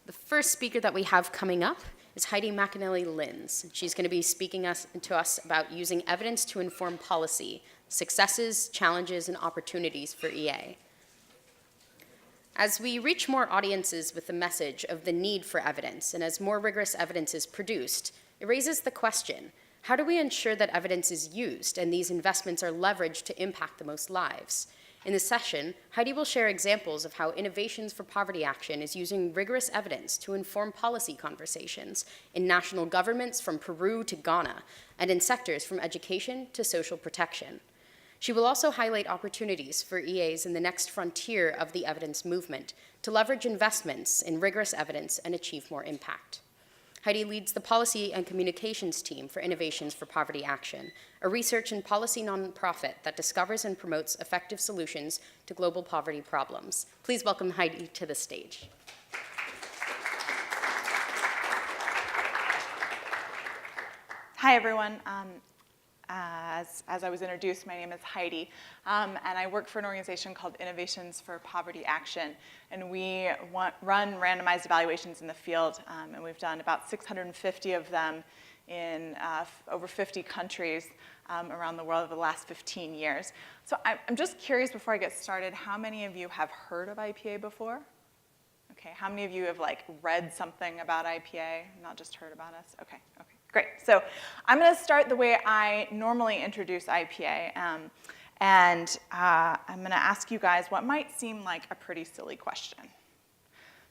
The first speaker that we have coming up is Heidi McAnnally-Linz. She's going to be speaking to us about using evidence to inform policy, successes, challenges, and opportunities for EA. As we reach more audiences with the message of the need for evidence, and as more rigorous evidence is produced, it raises the question, how do we ensure that evidence is used and these investments are leveraged to impact the most lives? In this session, Heidi will share examples of how Innovations for Poverty Action is using rigorous evidence to inform policy conversations in national governments from Peru to Ghana, and in sectors from education to social protection. She will also highlight opportunities for EAs in the next frontier of the evidence movement to leverage investments in rigorous evidence and achieve more impact. Heidi leads the Policy and Communications team for Innovations for Poverty Action, a research and policy nonprofit that discovers and promotes effective solutions to global poverty problems. Please welcome Heidi to the stage. Hi, everyone. As I was introduced, my name is Heidi, and I work for an organization called Innovations for Poverty Action, and we run randomized evaluations in the field, and we've done about 650 of them in over 50 countries around the world over the last 15 years. So I'm just curious before I get started, how many of you have heard of IPA before? Okay, how many of you have read something about IPA, not just heard about us? Okay. Great. So I'm going to start the way I normally introduce IPA, and I'm going to ask you guys what might seem like a pretty silly question.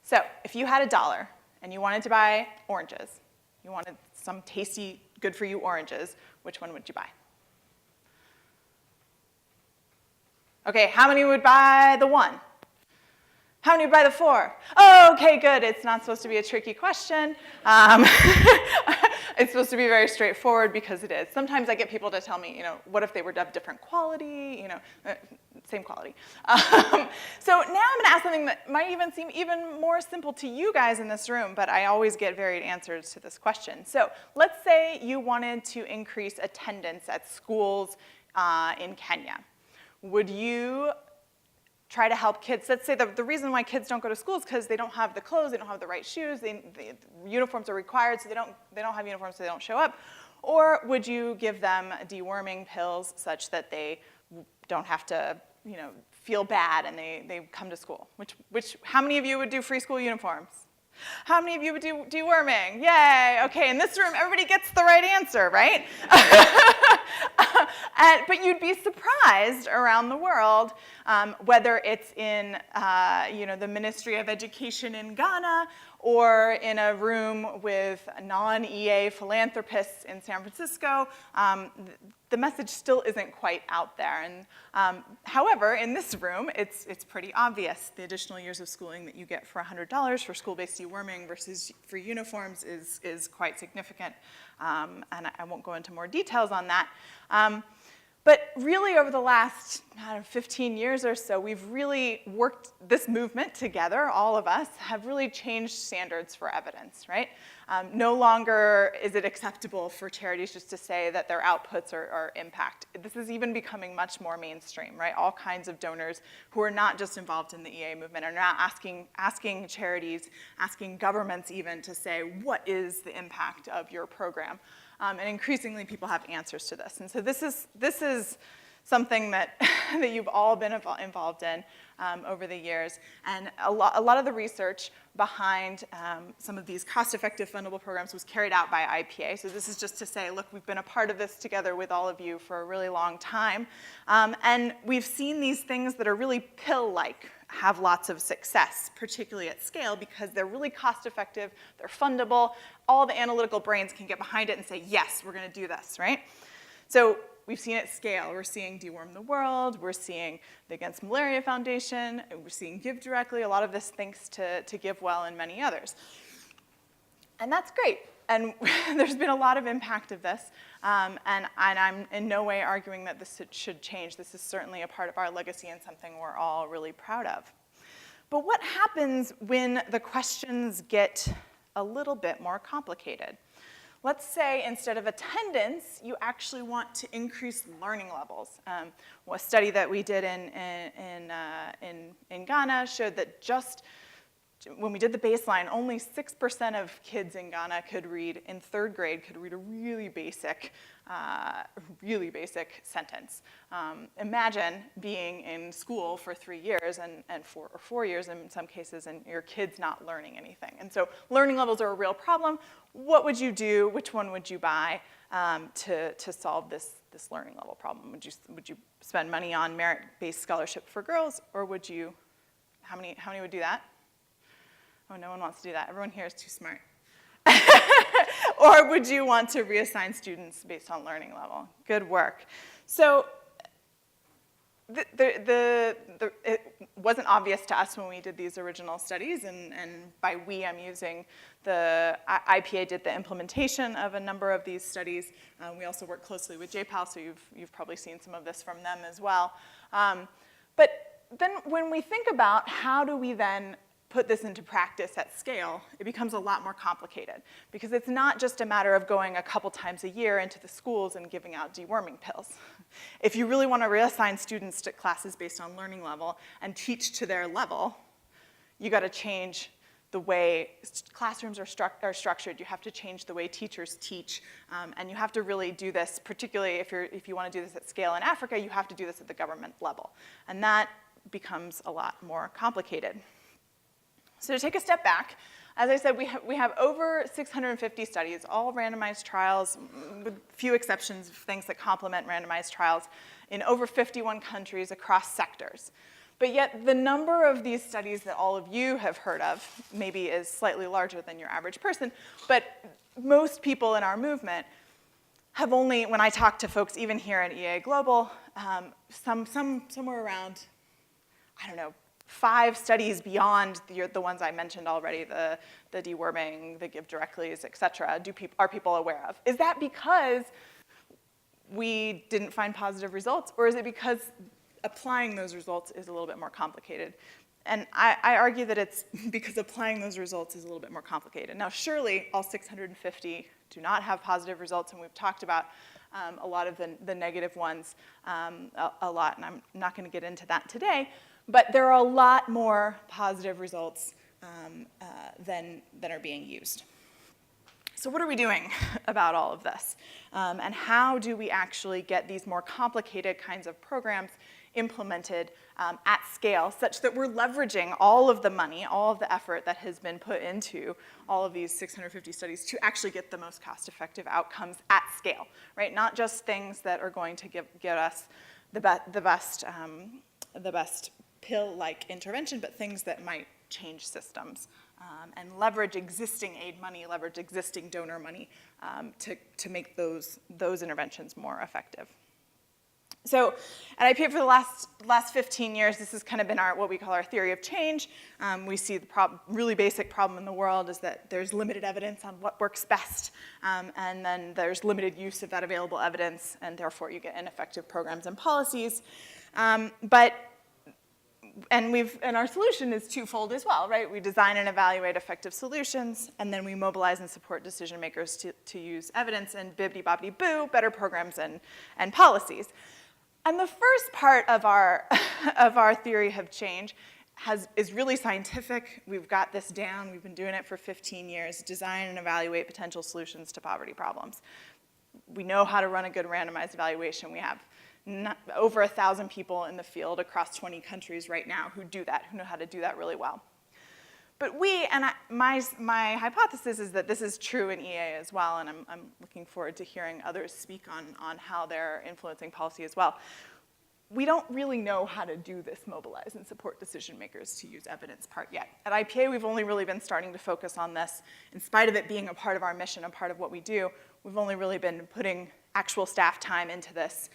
So if you had $1 and you wanted to buy oranges, you wanted some tasty, good-for-you oranges, which one would you buy? Okay, how many would buy the 1? How many would buy the 4? Oh, okay, good. It's not supposed to be a tricky question. It's supposed to be very straightforward because it is. Sometimes I get people to tell me, what if they were of different quality, same quality. So now I'm going to ask something that might even seem even more simple to you guys in this room, but I always get varied answers to this question. So let's say you wanted to increase attendance at schools in Kenya. Would you try to help kids? Let's say the reason why kids don't go to school is because they don't have the clothes, they don't have the right shoes, the uniforms are required, so they don't have uniforms, so they don't show up. Or would you give them deworming pills such that they don't have to, feel bad and they come to school? How many of you would do free school uniforms? How many of you would do deworming? Yay, okay, in this room, everybody gets the right answer, right? But you'd be surprised around the world, whether it's in the Ministry of Education in Ghana or in a room with non-EA philanthropists in San Francisco, the message still isn't quite out there. And however, in this room, it's pretty obvious. The additional years of schooling that you get for $100 for school-based deworming versus free uniforms is quite significant. And I won't go into more details on that. But really, over the last 15 years or so, we've really worked this movement together, all of us, have really changed standards for evidence, right? No longer is it acceptable for charities just to say that their outputs are impact. This is even becoming much more mainstream, right? All kinds of donors who are not just involved in the EA movement are now asking charities, asking governments even to say, what is the impact of your program? And increasingly, people have answers to this. And so this is something that you've all been involved in over the years. And a lot of the research behind some of these cost-effective fundable programs was carried out by IPA. So this is just to say, look, we've been a part of this together with all of you for a really long time. And we've seen these things that are really pill-like have lots of success, particularly at scale, because they're really cost-effective, they're fundable, all the analytical brains can get behind it and say, yes, we're going to do this, right? So we've seen it scale. We're seeing Deworm the World, we're seeing the Against Malaria Foundation, we're seeing Give Directly, a lot of this thanks to GiveWell and many others. And that's great. And there's been a lot of impact of this, and I'm in no way arguing that this should change. This is certainly a part of our legacy and something we're all really proud of. But what happens when the questions get a little bit more complicated? Let's say instead of attendance, you actually want to increase learning levels. A study that we did in Ghana showed that just when we did the baseline, only 6% of kids in Ghana could read, in 3rd grade, could read a really basic sentence. Imagine being in school for 3 years and 4 years in some cases, and your kid's not learning anything. And so learning levels are a real problem. What would you do? Which one would you buy to solve this learning level problem? Would you spend money on merit-based scholarship for girls, or would you, how many would do that? Oh, no one wants to do that. Everyone here is too smart. Or would you want to reassign students based on learning level? Good work. So it wasn't obvious to us when we did these original studies, and by we, I'm using the IPA did the implementation of a number of these studies. We also work closely with JPAL, so you've probably seen some of this from them as well. But then when we think about how do we then put this into practice at scale, it becomes a lot more complicated, because it's not just a matter of going a couple times a year into the schools and giving out deworming pills. If you really want to reassign students to classes based on learning level and teach to their level, you got to change the way classrooms are structured. You have to change the way teachers teach, and you have to really do this, particularly if you want to do this at scale in Africa, you have to do this at the government level, and that becomes a lot more complicated. So to take a step back, as I said, we have over 650 studies, all randomized trials, with few exceptions of things that complement randomized trials, in over 51 countries across sectors. But yet the number of these studies that all of you have heard of maybe is slightly larger than your average person, but most people in our movement have only, when I talk to folks even here at EA Global, somewhere around, I don't know, 5 studies beyond the ones I mentioned already, the deworming, the give directly's, et cetera, are people aware of. Is that because we didn't find positive results, or is it because applying those results is a little bit more complicated? And I argue that it's because applying those results is a little bit more complicated. Now, surely all 650 do not have positive results, and we've talked about a lot of the negative ones a lot, and I'm not going to get into that today. But there are a lot more positive results than are being used. So what are we doing about all of this? And how do we actually get these more complicated kinds of programs implemented at scale, such that we're leveraging all of the money, all of the effort that has been put into all of these 650 studies to actually get the most cost-effective outcomes at scale, right? Not just things that are going to get us the best pill-like intervention, but things that might change systems and leverage existing aid money, leverage existing donor money to make those interventions more effective. So at IPA for the last 15 years, this has kind of been what we call our theory of change. We see the really basic problem in the world is that there's limited evidence on what works best, and then there's limited use of that available evidence, and therefore you get ineffective programs and policies. And our solution is twofold as well, right? We design and evaluate effective solutions, and then we mobilize and support decision makers to use evidence and bibbidi-bobbidi-boo, better programs and policies. And the first part of our theory of change is really scientific. We've got this down. We've been doing it for 15 years, design and evaluate potential solutions to poverty problems. We know how to run a good randomized evaluation. We have over 1,000 people in the field across 20 countries right now who do that, who know how to do that really well. But my hypothesis is that this is true in EA as well, and I'm looking forward to hearing others speak on how they're influencing policy as well. We don't really know how to do this mobilize and support decision makers to use evidence part yet. At IPA, we've only really been starting to focus on this. In spite of it being a part of our mission, a part of what we do, we've only really been putting actual staff time into this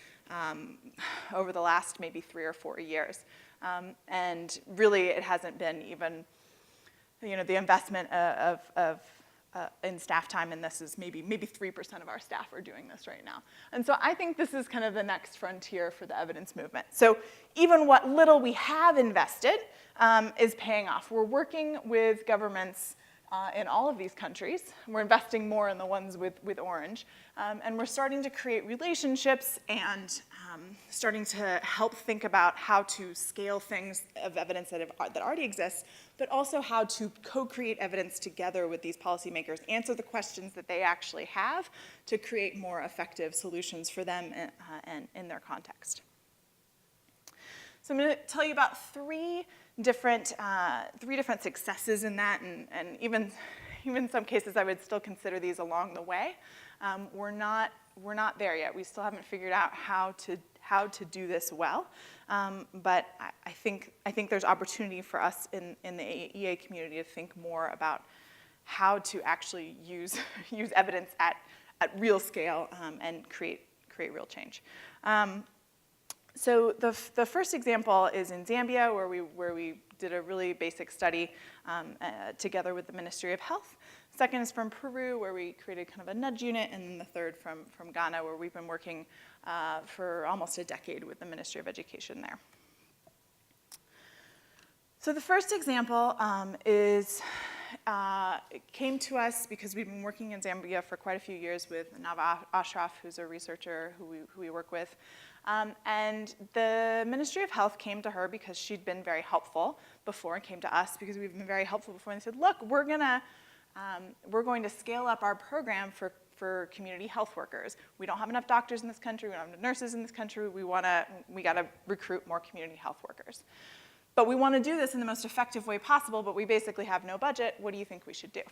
over the last maybe 3 or 4 years. And really, it hasn't been even, the investment in staff time in this is maybe 3% of our staff are doing this right now. And so I think this is kind of the next frontier for the evidence movement. So even what little we have invested is paying off. We're working with governments in all of these countries. We're investing more in the ones with orange. And we're starting to create relationships and starting to help think about how to scale things of evidence that already exists, but also how to co-create evidence together with these policymakers, answer the questions that they actually have to create more effective solutions for them and in their context. So I'm going to tell you about three different successes in that, and even in some cases I would still consider these along the way. We're not there yet. We still haven't figured out how to do this well, but I think there's opportunity for us in the EA community to think more about how to actually use evidence at real scale and create real change. So the first example is in Zambia, where we did a really basic study together with the Ministry of Health. Second is from Peru, where we created kind of a nudge unit, and then the third from Ghana, where we've been working for almost a decade with the Ministry of Education there. So the first example came to us because we've been working in Zambia for quite a few years with Nava Ashraf, who's a researcher who we work with. And the Ministry of Health came to her because she'd been very helpful before, and came to us because we've been very helpful before. And they said, look, we're going to scale up our program for community health workers. We don't have enough doctors in this country. We don't have enough nurses in this country. We got to recruit more community health workers. But we want to do this in the most effective way possible, but we basically have no budget. What do you think we should do?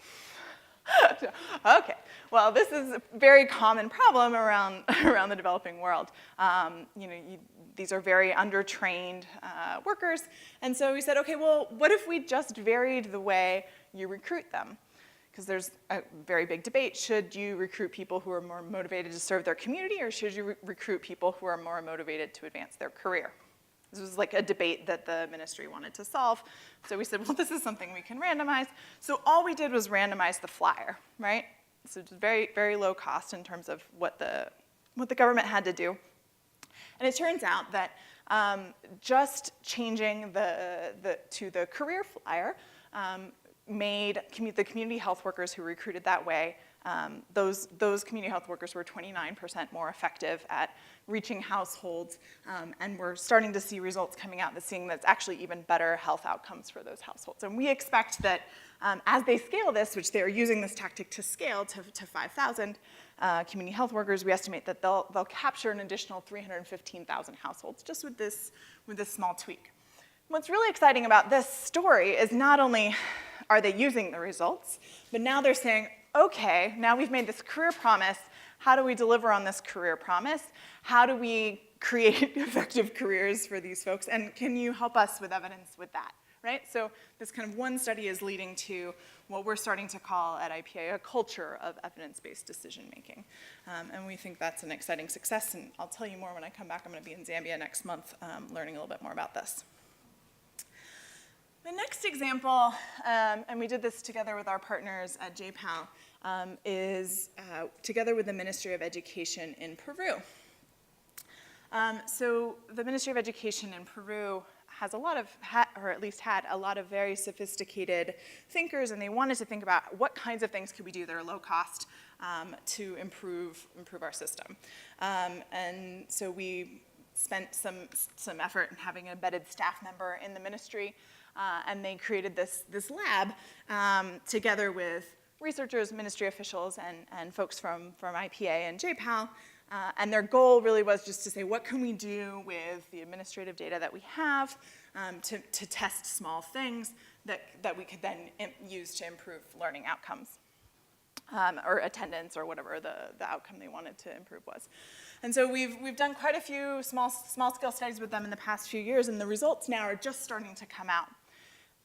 Okay, well, this is a very common problem around the developing world. These are very undertrained workers, and so we said, okay, well, what if we just varied the way you recruit them? Because there's a very big debate. Should you recruit people who are more motivated to serve their community, or should you recruit people who are more motivated to advance their career? This was like a debate that the ministry wanted to solve. So we said, well, this is something we can randomize. So all we did was randomize the flyer, right? So it's very, very low cost in terms of what the government had to do. And it turns out that just changing to the career flyer made the community health workers who recruited that way, those community health workers were 29% more effective at reaching households, and we're starting to see results coming out seeing that's actually even better health outcomes for those households. And we expect that as they scale this, which they're using this tactic to scale to 5,000 community health workers, we estimate that they'll capture an additional 315,000 households just with this small tweak. What's really exciting about this story is not only are they using the results, but now they're saying, okay, now we've made this career promise. How do we deliver on this career promise? How do we create effective careers for these folks? And can you help us with evidence with that, right? So this kind of one study is leading to what we're starting to call at IPA a culture of evidence-based decision-making. And we think that's an exciting success, and I'll tell you more when I come back. I'm going to be in Zambia next month learning a little bit more about this. The next example, and we did this together with our partners at JPAL, is together with the Ministry of Education in Peru. So the Ministry of Education in Peru has a lot of, or at least had a lot of very sophisticated thinkers, and they wanted to think about what kinds of things could we do that are low cost to improve our system. And so we spent some effort in having an embedded staff member in the ministry, and they created this lab together with researchers, ministry officials, and folks from IPA and JPAL. And their goal really was just to say, what can we do with the administrative data that we have to test small things that we could then use to improve learning outcomes, or attendance, or whatever the outcome they wanted to improve was. And so we've done quite a few small-scale studies with them in the past few years, and the results now are just starting to come out.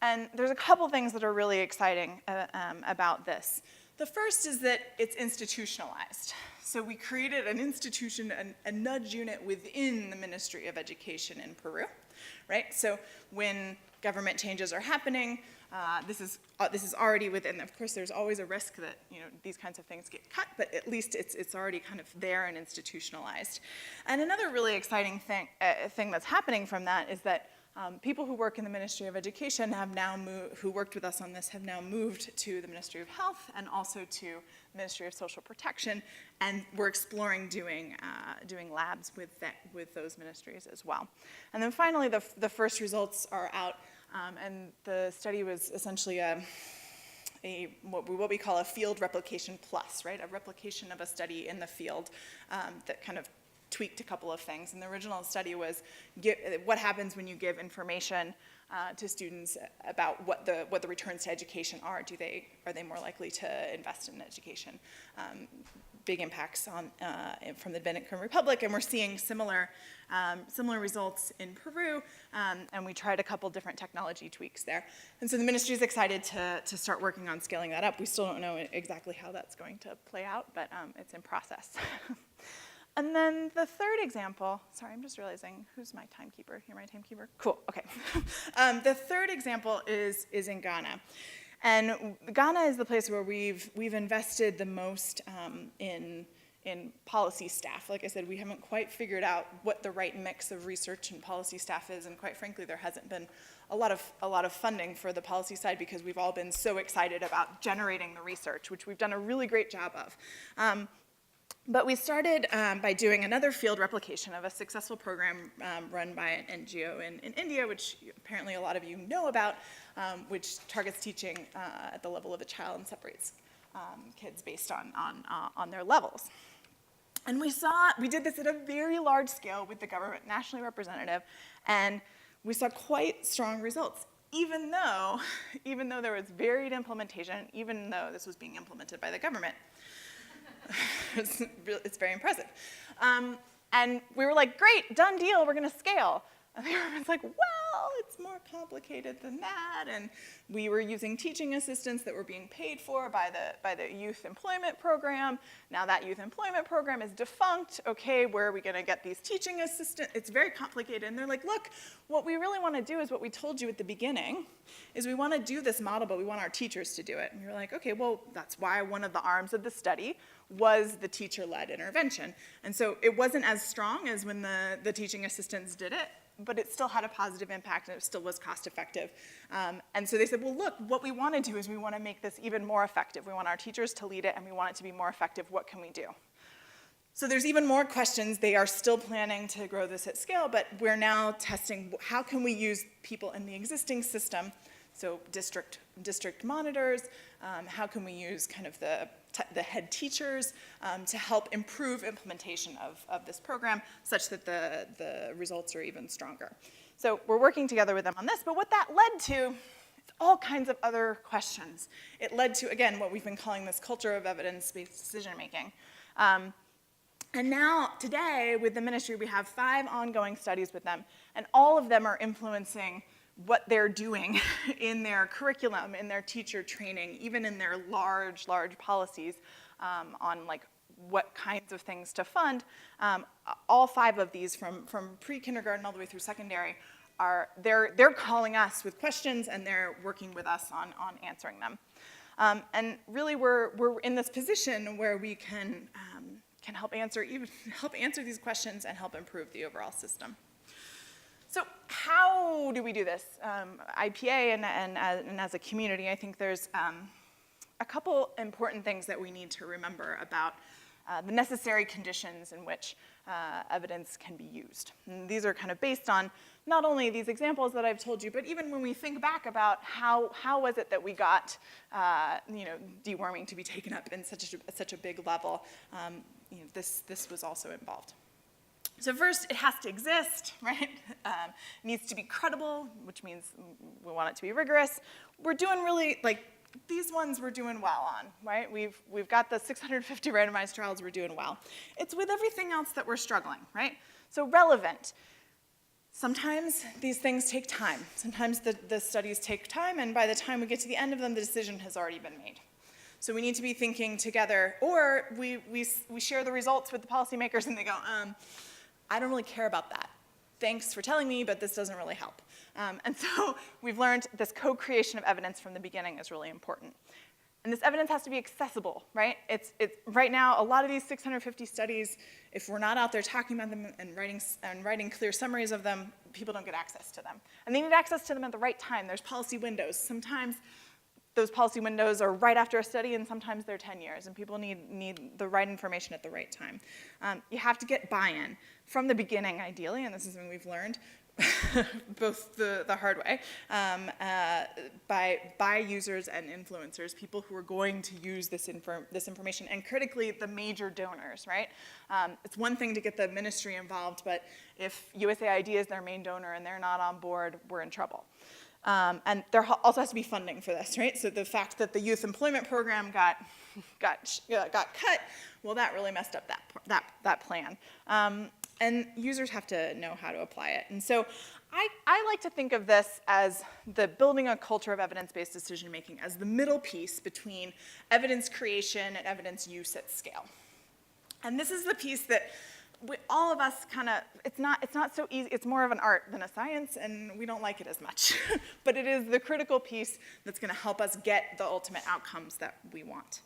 And there's a couple things that are really exciting about this. The first is that it's institutionalized. So we created an institution, a nudge unit within the Ministry of Education in Peru, right? So when government changes are happening, this is already within. Of course, there's always a risk that these kinds of things get cut, but at least it's already kind of there and institutionalized. And another really exciting thing that's happening from that is that People who work in the Ministry of Education who worked with us on this have now moved to the Ministry of Health and also to the Ministry of Social Protection, and we're exploring doing labs with those ministries as well. And then finally, the first results are out, and the study was essentially what we call a field replication plus, right? A replication of a study in the field that kind of tweaked a couple of things. And the original study was what happens when you give information to students about what the returns to education are. Are they more likely to invest in education? Big impacts from the Dominican Republic, and we're seeing similar results in Peru, and we tried a couple different technology tweaks there. And so the ministry is excited to start working on scaling that up. We still don't know exactly how that's going to play out, but it's in process. And then the third example, sorry, I'm just realizing, who's my timekeeper? You're my timekeeper? Cool, okay. The third example is in Ghana. And Ghana is the place where we've invested the most in policy staff. Like I said, we haven't quite figured out what the right mix of research and policy staff is, and quite frankly, there hasn't been a lot of funding for the policy side because we've all been so excited about generating the research, which we've done a really great job of. But we started by doing another field replication of a successful program run by an NGO in India, which apparently a lot of you know about, which targets teaching at the level of a child and separates kids based on their levels. And we did this at a very large scale with the government, nationally representative, and we saw quite strong results, even though there was varied implementation, even though this was being implemented by the government. It's very impressive. And we were like, great, done deal, we're going to scale. And the government's like, well, it's more complicated than that. And we were using teaching assistants that were being paid for by the youth employment program. Now that youth employment program is defunct. Okay, where are we going to get these teaching assistants? It's very complicated. And they're like, look, what we really want to do is what we told you at the beginning, is we want to do this model, but we want our teachers to do it. And you're like, okay, well, that's why one of the arms of the study was the teacher-led intervention. And so it wasn't as strong as when the teaching assistants did it, but it still had a positive impact and it still was cost effective. And so they said, well, look, what we want to do is we want to make this even more effective. We want our teachers to lead it and we want it to be more effective. What can we do? So there's even more questions. They are still planning to grow this at scale, but we're now testing how can we use people in the existing system, so district monitors, how can we use kind of the head teachers to help improve implementation of this program such that the results are even stronger. So we're working together with them on this, but what that led to is all kinds of other questions. It led to, again, what we've been calling this culture of evidence-based decision-making. And now, today, with the ministry, we have 5 ongoing studies with them, and all of them are influencing what they're doing in their curriculum, in their teacher training, even in their large policies on like what kinds of things to fund. All 5 of these, from pre-kindergarten all the way through secondary, they're calling us with questions and they're working with us on answering them. And really, we're in this position where we can help answer these questions and help improve the overall system. So how do we do this? IPA and as a community, I think there's a couple important things that we need to remember about the necessary conditions in which evidence can be used. And these are kind of based on not only these examples that I've told you, but even when we think back about how was it that we got deworming to be taken up in such a big level, this was also involved. So first, it has to exist, right? It needs to be credible, which means we want it to be rigorous. We're doing really, like, these ones we're doing well on, right? We've got the 650 randomized trials, we're doing well. It's with everything else that we're struggling, right? So relevant. Sometimes these things take time. Sometimes the studies take time, and by the time we get to the end of them, the decision has already been made. So we need to be thinking together, or we share the results with the policymakers and they go, I don't really care about that. Thanks for telling me, but this doesn't really help. And so we've learned this co-creation of evidence from the beginning is really important. And this evidence has to be accessible, right? It's right now, a lot of these 650 studies, if we're not out there talking about them and writing clear summaries of them, people don't get access to them. And they need access to them at the right time. There's policy windows. Sometimes those policy windows are right after a study, and sometimes they're 10 years, and people need the right information at the right time. You have to get buy-in from the beginning, ideally, and this is something we've learned, both the hard way, by users and influencers, people who are going to use this information, and critically, the major donors, right? It's one thing to get the ministry involved, but if USAID is their main donor and they're not on board, we're in trouble. And there also has to be funding for this, right? So the fact that the youth employment program got cut, well, that really messed up that plan. And users have to know how to apply it. And so I like to think of this as the building a culture of evidence-based decision-making as the middle piece between evidence creation and evidence use at scale. And this is the piece that all of us kind of, it's not so easy, it's more of an art than a science, and we don't like it as much. But it is the critical piece that's gonna help us get the ultimate outcomes that we want.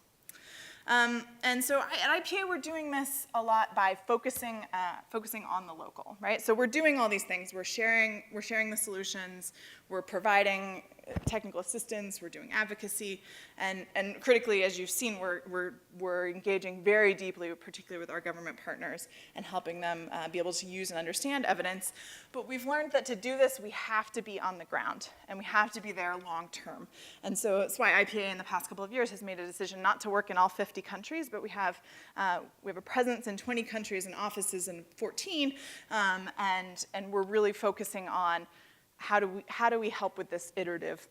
And so at IPA, we're doing this a lot by focusing on the local, right? So we're doing all these things. We're sharing the solutions. We're providing technical assistance. We're doing advocacy. And critically, as you've seen, we're engaging very deeply, particularly with our government partners, and helping them be able to use and understand evidence. But we've learned that to do this, we have to be on the ground, and we have to be there long term. And so that's why IPA in the past couple of years has made a decision not to work in all 50 countries, but we have a presence in 20 countries and offices in 14, and we're really focusing on how do we help with this iterative,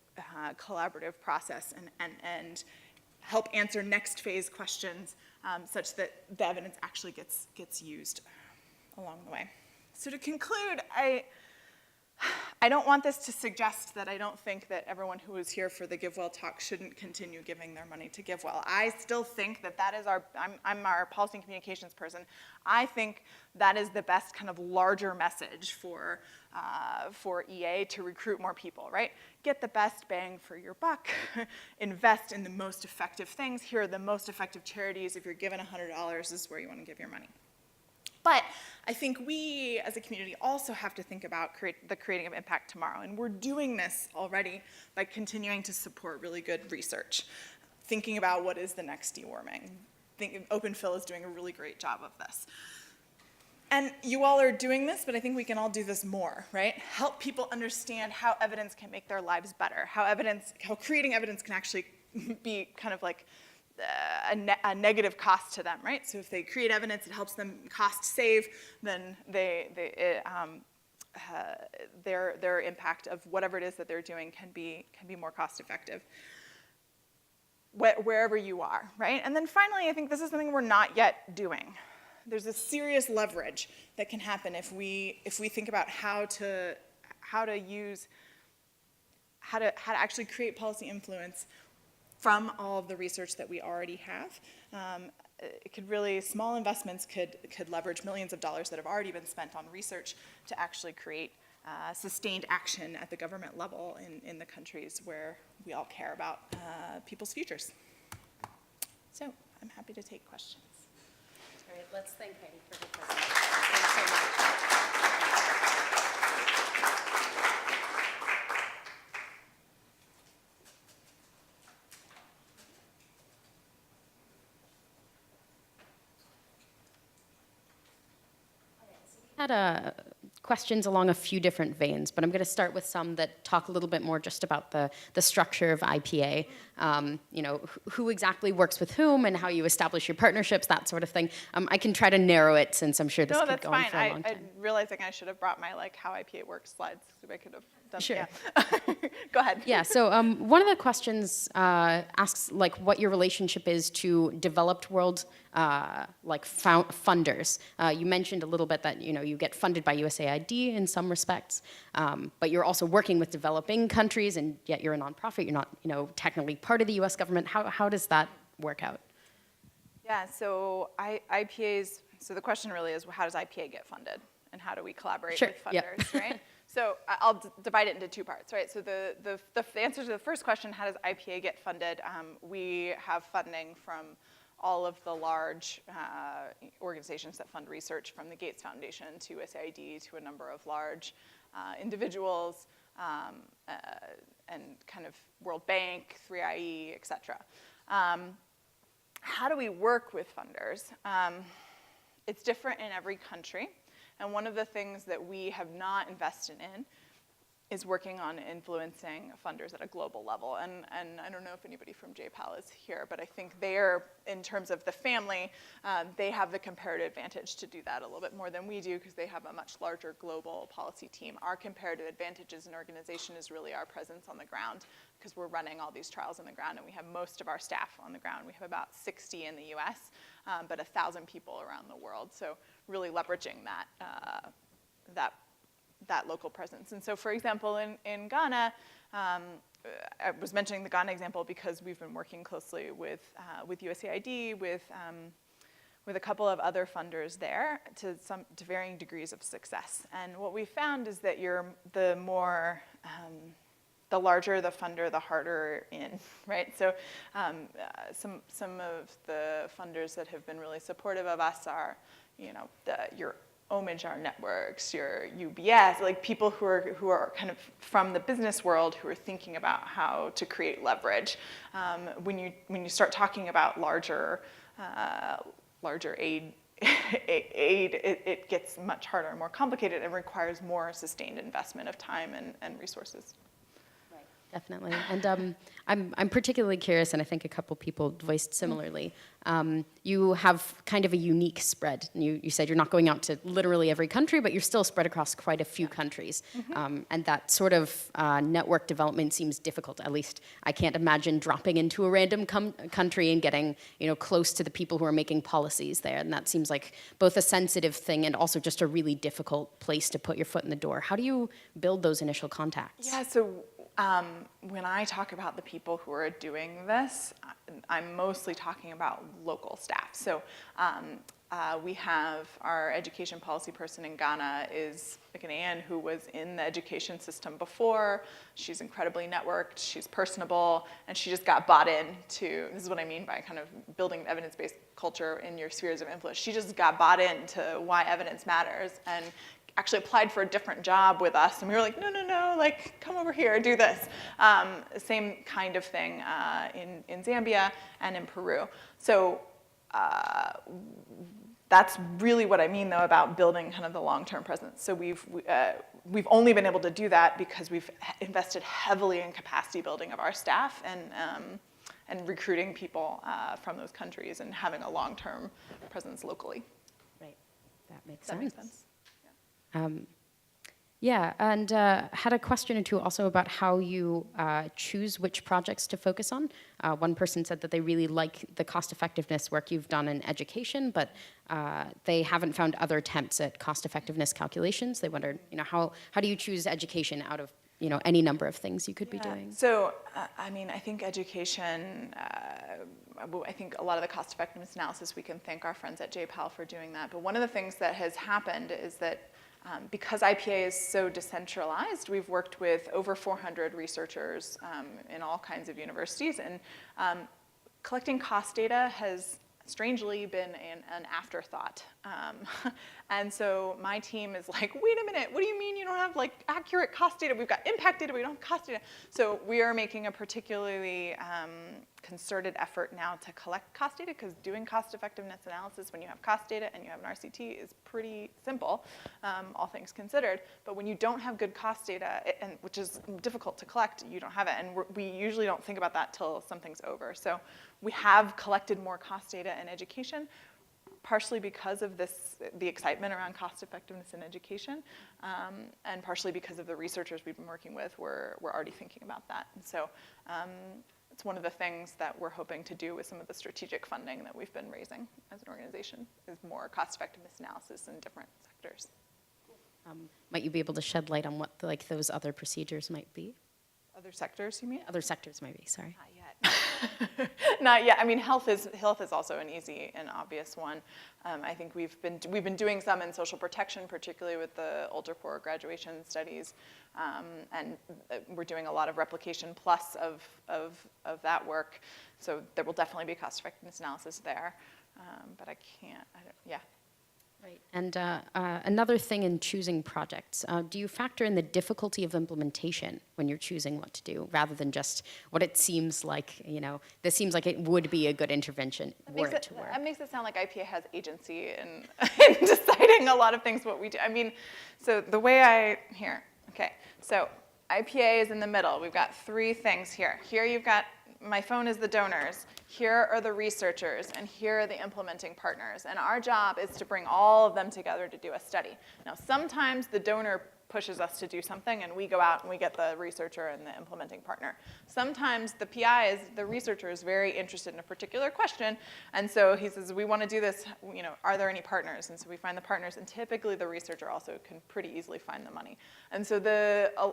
collaborative process and help answer next phase questions such that the evidence actually gets used along the way. So to conclude, I don't want this to suggest that I don't think that everyone who was here for the GiveWell talk shouldn't continue giving their money to GiveWell. I still think that is I'm our policy and communications person. I think that is the best kind of larger message for EA to recruit more people, right? Get the best bang for your buck, invest in the most effective things. Here are the most effective charities. If you're given $100, this is where you want to give your money. But I think we, as a community, also have to think about the creating of impact tomorrow. And we're doing this already by continuing to support really good research, thinking about what is the next deworming. Open Phil is doing a really great job of this. And you all are doing this, but I think we can all do this more, right? Help people understand how evidence can make their lives better, how creating evidence can actually be kind of like a negative cost to them, right? So if they create evidence, it helps them cost save, then their impact of whatever it is that they're doing can be more cost effective wherever you are, right? And then finally, I think this is something we're not yet doing. There's a serious leverage that can happen if we think about how to actually create policy influence from all of the research that we already have. Small investments could leverage millions of dollars that have already been spent on research to actually create sustained action at the government level in the countries where we all care about people's futures. So I'm happy to take questions. All right, let's thank Heidi for her presentation. Thanks so much. Had questions along a few different veins, but I'm going to start with some that talk a little bit more just about the structure of IPA. Who exactly works with whom and how you establish your partnerships, that sort of thing. I can try to narrow it since I'm sure this could go on for a long time. I'm realizing I should have brought my how IPA works slides. So I could have done. Sure. Yeah. Go ahead. Yeah. So one of the questions asks what your relationship is to developed world funders. You mentioned a little bit that you get funded by USAID in some respects, but you're also working with developing countries, and yet you're a nonprofit. You're not technically part of the U.S. government. How does that work out? Yeah. So IPAs. So the question really is, how does IPA get funded, and how do we collaborate with funders, right? So I'll divide it into two parts, right? So the answer to the first question, how does IPA get funded? We have funding from all of the large organizations that fund research, from the Gates Foundation to USAID to a number of large individuals, and kind of World Bank, 3IE, et cetera. How do we work with funders? It's different in every country. And one of the things that we have not invested in is working on influencing funders at a global level. And I don't know if anybody from JPAL is here, but I think they're, in terms of the family, they have the comparative advantage to do that a little bit more than we do, because they have a much larger global policy team. Our comparative advantage as an organization is really our presence on the ground, because we're running all these trials on the ground, and we have most of our staff on the ground. We have about 60 in the US, but 1,000 people around the world. So really leveraging that local presence. And so, for example, in Ghana, I was mentioning the Ghana example because we've been working closely with USAID, with a couple of other funders there to varying degrees of success. And what we found is that the larger the funder, the harder in, right? So some of the funders that have been really supportive of us are, your Omijar networks, your UBS, like people who are kind of from the business world, who are thinking about how to create leverage. When you start talking about larger aid, it gets much harder and more complicated and requires more sustained investment of time and resources. Definitely. And I'm particularly curious, and I think a couple people voiced similarly. You have kind of a unique spread. You said you're not going out to literally every country, but you're still spread across quite a few countries. And that sort of network development seems difficult. At least I can't imagine dropping into a random country and getting close to the people who are making policies there. And that seems like both a sensitive thing and also just a really difficult place to put your foot in the door. How do you build those initial contacts? Yeah, so when I talk about the people who are doing this, I'm mostly talking about local staff. So we have our education policy person in Ghana is Anne, who was in the education system before. She's incredibly networked, she's personable, and she just got bought into, this is what I mean by kind of building an evidence-based culture in your spheres of influence. She just got bought into why evidence matters, and actually applied for a different job with us, and we were like, no, like, come over here, do this. Same kind of thing in Zambia and in Peru. So that's really what I mean, though, about building kind of the long-term presence. So we've only been able to do that because we've invested heavily in capacity building of our staff and recruiting people from those countries and having a long-term presence locally. Right, that makes Does that sense. make sense? Yeah, and had a question or two also about how you choose which projects to focus on. One person said that they really like the cost effectiveness work you've done in education, but they haven't found other attempts at cost effectiveness calculations. They wondered, how do you choose education out of any number of things you could be doing? So, I think education, I think a lot of the cost effectiveness analysis, we can thank our friends at JPAL for doing that. But one of the things that has happened is that because IPA is so decentralized, we've worked with over 400 researchers in all kinds of universities, and collecting cost data has strangely been an afterthought. And so my team is like, wait a minute, what do you mean you don't have accurate cost data? We've got impact data, but we don't have cost data. So we are making a particularly concerted effort now to collect cost data, because doing cost effectiveness analysis when you have cost data and you have an RCT is pretty simple, all things considered. But when you don't have good cost data, which is difficult to collect, you don't have it. And we usually don't think about that till something's over. So we have collected more cost data in education, partially because of the excitement around cost effectiveness in education, and partially because of the researchers we've been working with. We're already thinking about that. And so it's one of the things that we're hoping to do with some of the strategic funding that we've been raising as an organization, is more cost effectiveness analysis in different sectors. Might you be able to shed light on what those other procedures might be? Other sectors, you mean? Other sectors, maybe, sorry. Not yet. Not yet. I mean, health is also an easy and obvious one. I think we've been doing some in social protection, particularly with the older core graduation studies, and we're doing a lot of replication plus of that work. So there will definitely be cost effectiveness analysis there, but yeah. Right. And another thing in choosing projects, do you factor in the difficulty of implementation when you're choosing what to do, rather than just what it seems like, this seems like it would be a good intervention were it to work? That makes it sound like IPA has agency in deciding a lot of things what we do. I mean, so the way so IPA is in the middle. We've got three things here. Here you've got, my phone is the donors, here are the researchers, and here are the implementing partners. And our job is to bring all of them together to do a study. Now, sometimes the donor pushes us to do something, and we go out and we get the researcher and the implementing partner. Sometimes the PI, the researcher, is very interested in a particular question, and so he says, we want to do this, are there any partners? And so we find the partners, and typically the researcher also can pretty easily find the money. And so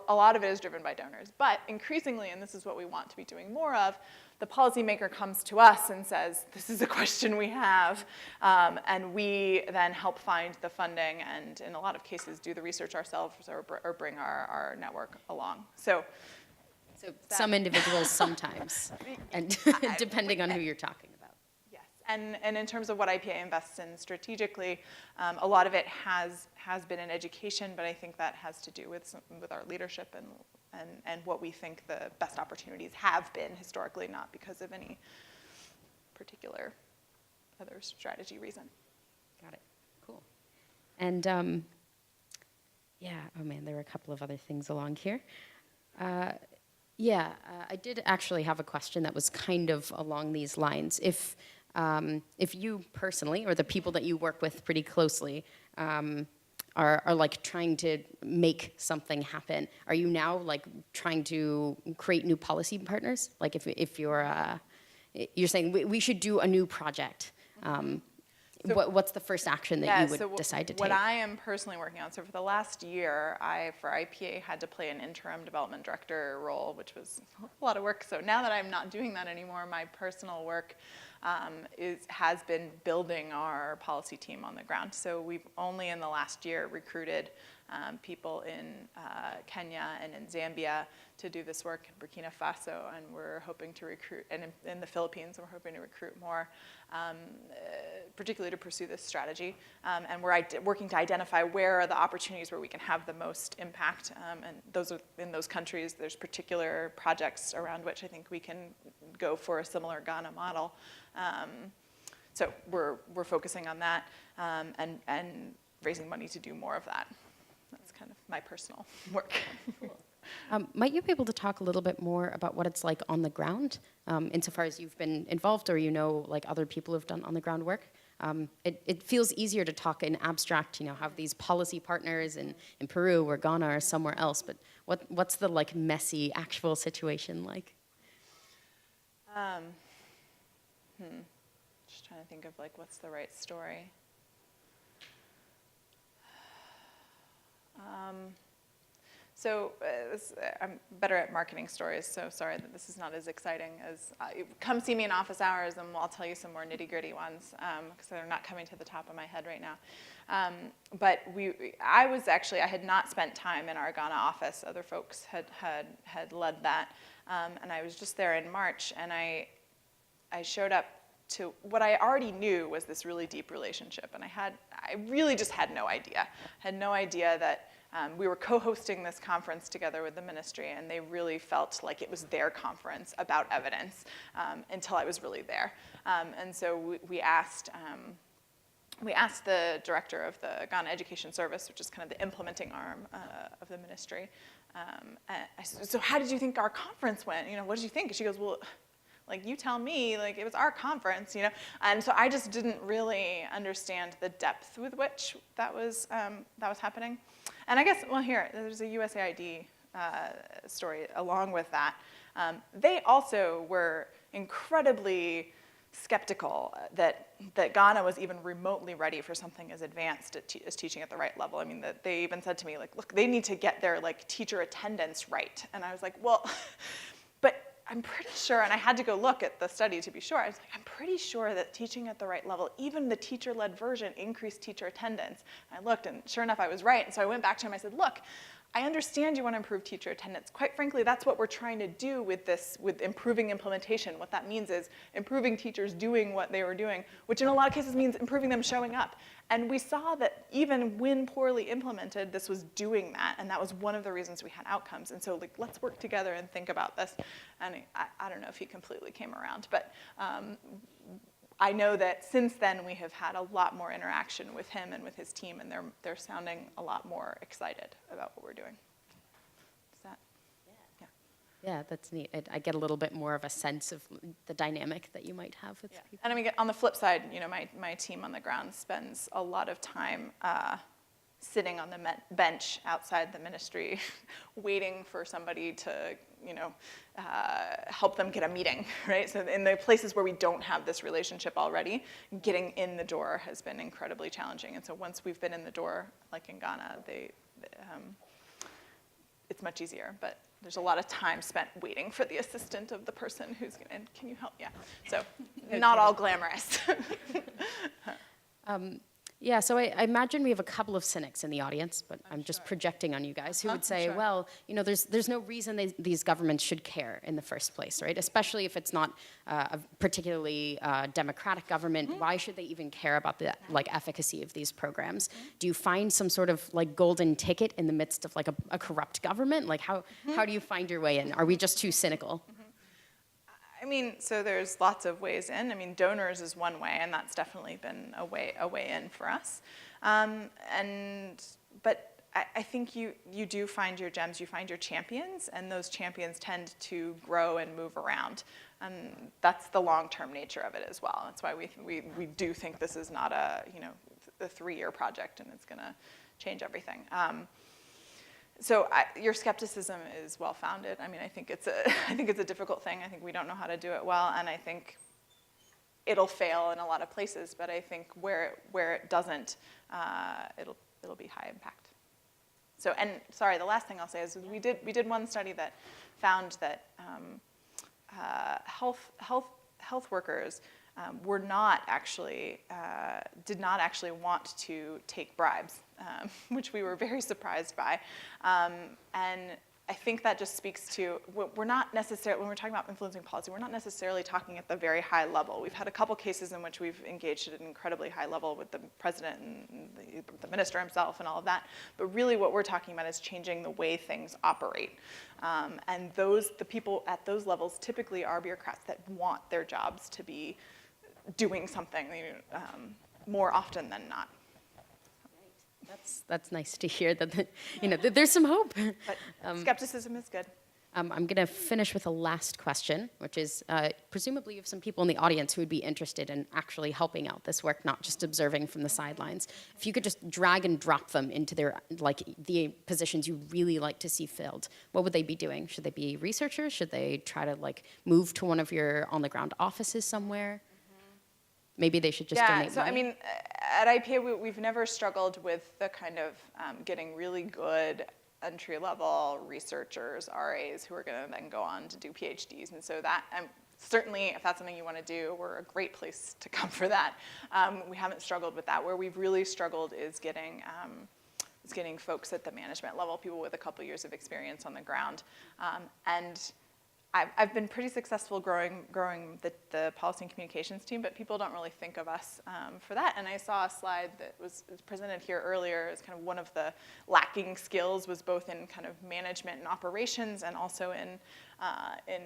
a lot of it is driven by donors. But increasingly, and this is what we want to be doing more of, the policymaker comes to us and says, this is a question we have, and we then help find the funding and in a lot of cases do the research ourselves or bring our network along. So some individuals sometimes, and depending on who you're talking about. Yes, and in terms of what IPA invests in strategically, a lot of it has been in education, but I think that has to do with our leadership and what we think the best opportunities have been historically, not because of any particular other strategy reason. Got it. Cool. And yeah, oh man, there were a couple of other things along here. I did actually have a question that was kind of along these lines. If you personally, or the people that you work with pretty closely, are like trying to make something happen, are you now like trying to create new policy partners? Like if you're saying we should do a new project, what's the first action that you would decide to take? What I am personally working on, so for the last year, for IPA had to play an interim development director role, which was a lot of work. So now that I'm not doing that anymore, my personal work has been building our policy team on the ground. So we've only in the last year recruited people in Kenya and in Zambia to do this work, in Burkina Faso, and we're hoping to recruit, and in the Philippines, we're hoping to recruit more, particularly to pursue this strategy. And we're working to identify where are the opportunities where we can have the most impact, and in those countries, there's particular projects around which I think we can go for a similar Ghana model. So we're focusing on that and raising money to do more of that. That's kind of my personal work. Cool. Might you be able to talk a little bit more about what it's like on the ground, insofar as you've been involved or like other people who've done on the ground work? It feels easier to talk in abstract, have these policy partners in Peru or Ghana or somewhere else, but what's the like messy actual situation like? Just trying to think of like what's the right story. I'm better at marketing stories, so sorry that this is not as exciting as, come see me in office hours and I'll tell you some more nitty-gritty ones, because they're not coming to the top of my head right now. But I had not spent time in our Ghana office. Other folks had led that, and I was just there in March, and I showed up to what I already knew was this really deep relationship, and I really just had no idea. Had no idea that we were co-hosting this conference together with the ministry, and they really felt like it was their conference about evidence until I was really there. And so we asked the director of the Ghana Education Service, which is kind of the implementing arm of the ministry. I said, so how did you think our conference went? What did you think? And she goes, well, like, you tell me, like, it was our conference, And so I just didn't really understand the depth with which that was happening. And I guess, well, there's a USAID story along with that. They also were incredibly skeptical that Ghana was even remotely ready for something as advanced as teaching at the right level. I mean, they even said to me, like, look, they need to get their, like, teacher attendance right. And I was like, well, but I'm pretty sure, and I had to go look at the study to be sure, I was like, I'm pretty sure that teaching at the right level, even the teacher-led version, increased teacher attendance. And I looked, and sure enough, I was right. And so I went back to him, I said, look, I understand you want to improve teacher attendance. Quite frankly, that's what we're trying to do with this, with improving implementation. What that means is improving teachers doing what they were doing, which in a lot of cases means improving them showing up. And we saw that even when poorly implemented, this was doing that, and that was one of the reasons we had outcomes. And so, like, let's work together and think about this. And I don't know if he completely came around, but I know that since then we have had a lot more interaction with him and with his team, and they're sounding a lot more excited about what we're doing. Is that? Yeah. Yeah, that's neat. I get a little bit more of a sense of the dynamic that you might have with people. And I mean, on the flip side, you know, my team on the ground spends a lot of time sitting on the bench outside the ministry, waiting for somebody to, you know, help them get a meeting, right? So in the places where we don't have this relationship already, getting in the door has been incredibly challenging. And so once we've been in the door, like in Ghana, it's much easier. But there's a lot of time spent waiting for the assistant of the person who's going to, can you help? Yeah. So not all glamorous. Yeah, so I imagine we have a couple of cynics in the audience, but I'm just projecting on you guys who would say, well, you know, there's no reason these governments should care in the first place, right? Especially if it's not a particularly democratic government. Why should they even care about the efficacy of these programs? Do you find some sort of like golden ticket in the midst of like a corrupt government? Like how do you find your way in? Are we just too cynical? I mean, so there's lots of ways in. I mean, donors is one way, and that's definitely been a way in for us. But I think you do find your gems, you find your champions, and those champions tend to grow and move around. And that's the long-term nature of it as well. That's why we do think this is not a 3-year project, and it's going to change everything. So your skepticism is well-founded. I mean, I think it's a difficult thing. I think we don't know how to do it well, and I think it'll fail in a lot of places. But I think where it doesn't, it'll be high impact. So, and sorry, the last thing I'll say is we did one study that found that health workers were not actually did not actually want to take bribes, which we were very surprised by, and I think that just speaks to we're not necessarily, when we're talking about influencing policy, we're not necessarily talking at the very high level. We've had a couple cases in which we've engaged at an incredibly high level with the president and the minister himself and all of that. But really what we're talking about is changing the way things operate. And the people at those levels typically are bureaucrats that want their jobs to be doing something more often than not. That's nice to hear that that there's some hope. But skepticism is good. I'm going to finish with a last question, which is presumably you have some people in the audience who would be interested in actually helping out this work, not just observing from the sidelines. If you could just drag and drop them into the positions you really like to see filled, what would they be doing? Should they be researchers? Should they try to move to one of your on-the-ground offices somewhere? Maybe they should just donate money. I mean, at IPA, we've never struggled with the kind of getting really good entry-level researchers, RAs, who are going to then go on to do PhDs. And so that, certainly, if that's something you want to do, we're a great place to come for that. We haven't struggled with that. Where we've really struggled is getting folks at the management level, people with a couple years of experience on the ground. And I've been pretty successful growing the policy and communications team, but people don't really think of us for that. And I saw a slide that was presented here earlier as kind of one of the lacking skills was both in kind of management and operations and also in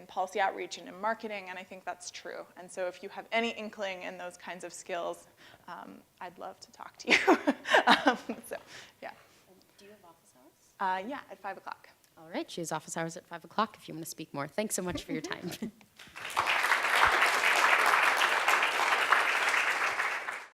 policy outreach and in marketing, and I think that's true. And so if you have any inkling in those kinds of skills, I'd love to talk to you. So, yeah. Do you have office hours? Yeah, at 5 o'clock. All right, she has office hours at 5 o'clock if you want to speak more. Thanks so much for your time.